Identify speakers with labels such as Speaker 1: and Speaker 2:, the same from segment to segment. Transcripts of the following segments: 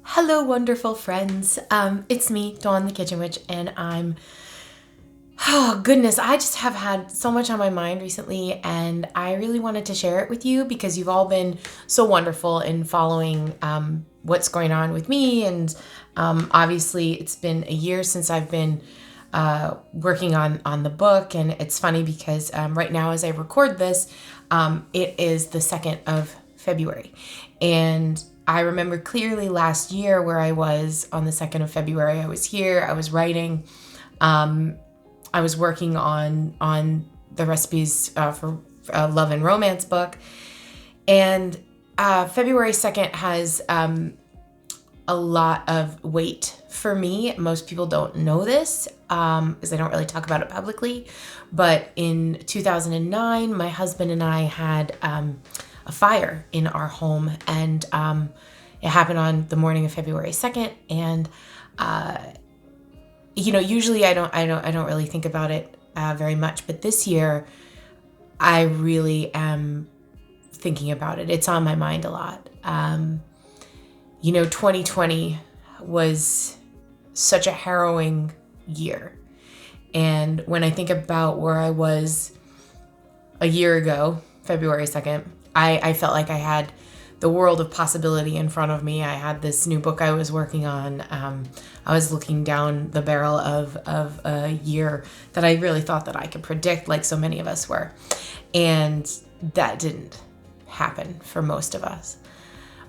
Speaker 1: Hello, wonderful friends. It's me, Dawn the Kitchen Witch, and oh goodness, I just have had so much on my mind recently, and I really wanted to share it with you because you've all been so wonderful in following what's going on with me. And obviously, it's been a year since I've been working on the book, and it's funny because right now, as I record this, it is the 2nd of February, and I remember clearly last year where I was on the 2nd of February. I was here, I was writing, I was working on the recipes for a love and romance book. And February 2nd has a lot of weight for me. Most people don't know this because I don't really talk about it publicly. But in 2009, my husband and I had a fire in our home, and it happened on the morning of February 2nd. And usually I don't really think about it very much, but this year I really am thinking about it. It's on my mind a lot. 2020 was such a harrowing year, and when I think about where I was a year ago, February 2nd, I felt like I had the world of possibility in front of me. I had this new book I was working on. I was looking down the barrel of a year that I really thought that I could predict, like so many of us were. And that didn't happen for most of us.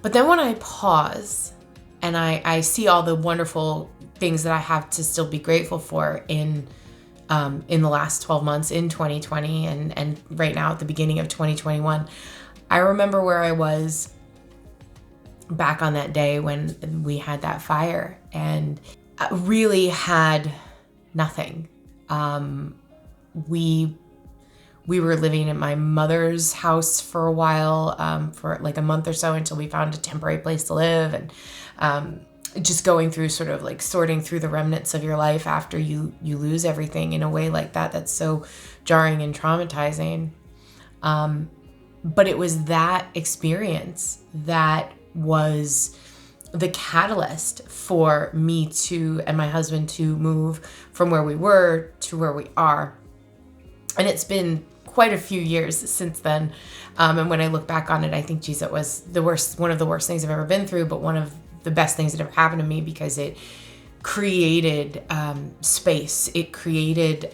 Speaker 1: But then when I pause and I see all the wonderful things that I have to still be grateful for in the last 12 months, in 2020 and right now at the beginning of 2021, I remember where I was back on that day when we had that fire, and I really had nothing. We were living at my mother's house for a while, for like a month or so, until we found a temporary place to live, and just going through sort of like sorting through the remnants of your life after you lose everything in a way like that. That's so jarring and traumatizing. But it was that experience that was the catalyst for me and my husband to move from where we were to where we are. And it's been quite a few years since then. And when I look back on it, I think, geez, it was one of the worst things I've ever been through, but one of the best things that ever happened to me, because it created space. It created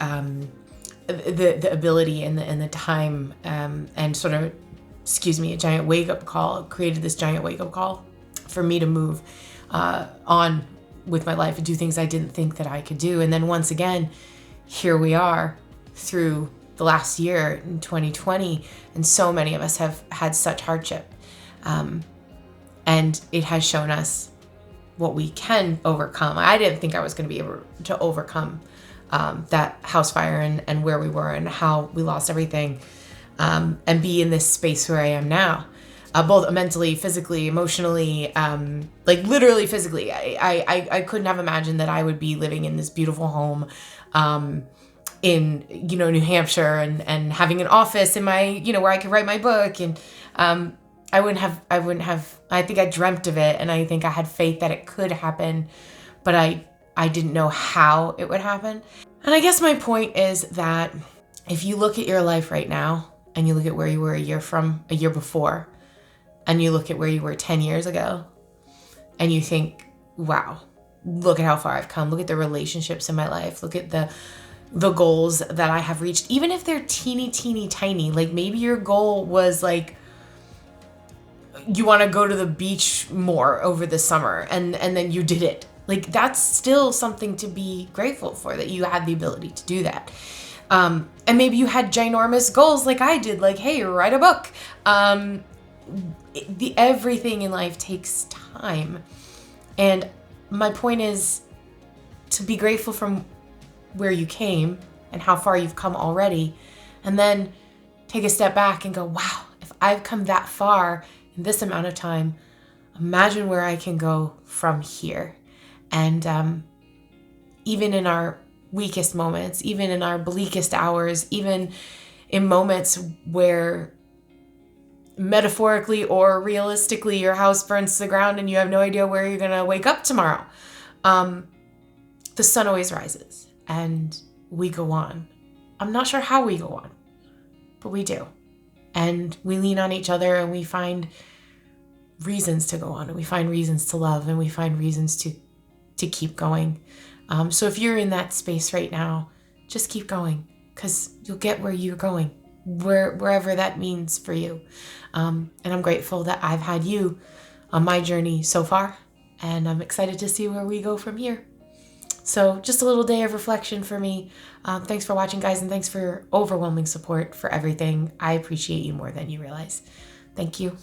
Speaker 1: the ability and the time and sort of, a giant wake-up call. It created this giant wake-up call for me to move on with my life and do things I didn't think that I could do. And then once again, here we are through the last year in 2020, and so many of us have had such hardship. And it has shown us what we can overcome. I didn't think I was going to be able to overcome that house fire and where we were and how we lost everything, and be in this space where I am now, both mentally, physically, emotionally, like literally physically. I couldn't have imagined that I would be living in this beautiful home in New Hampshire, and having an office in my where I could write my book, and I wouldn't have I think I dreamt of it, and I think I had faith that it could happen, but I didn't know how it would happen. And I guess my point is that if you look at your life right now, and you look at where you were a year before, and you look at where you were 10 years ago, and you think, wow, look at how far I've come. Look at the relationships in my life. Look at the goals that I have reached, even if they're teeny, teeny, tiny. Like maybe your goal was like, you want to go to the beach more over the summer, and then you did it. Like that's still something to be grateful for, that you had the ability to do that. And maybe you had ginormous goals like I did, like, hey, write a book. Everything in life takes time. And my point is to be grateful from where you came and how far you've come already. And then take a step back and go, wow, if I've come that far in this amount of time, imagine where I can go from here. And even in our weakest moments, even in our bleakest hours, even in moments where metaphorically or realistically, your house burns to the ground and you have no idea where you're going to wake up tomorrow. The sun always rises and we go on. I'm not sure how we go on, but we do. And we lean on each other and we find reasons to go on, and we find reasons to love, and we find reasons to keep going. So if you're in that space right now, just keep going, because you'll get where you're going, wherever that means for you. And I'm grateful that I've had you on my journey so far, and I'm excited to see where we go from here. So just a little day of reflection for me. Thanks for watching, guys, and thanks for your overwhelming support for everything. I appreciate you more than you realize. Thank you.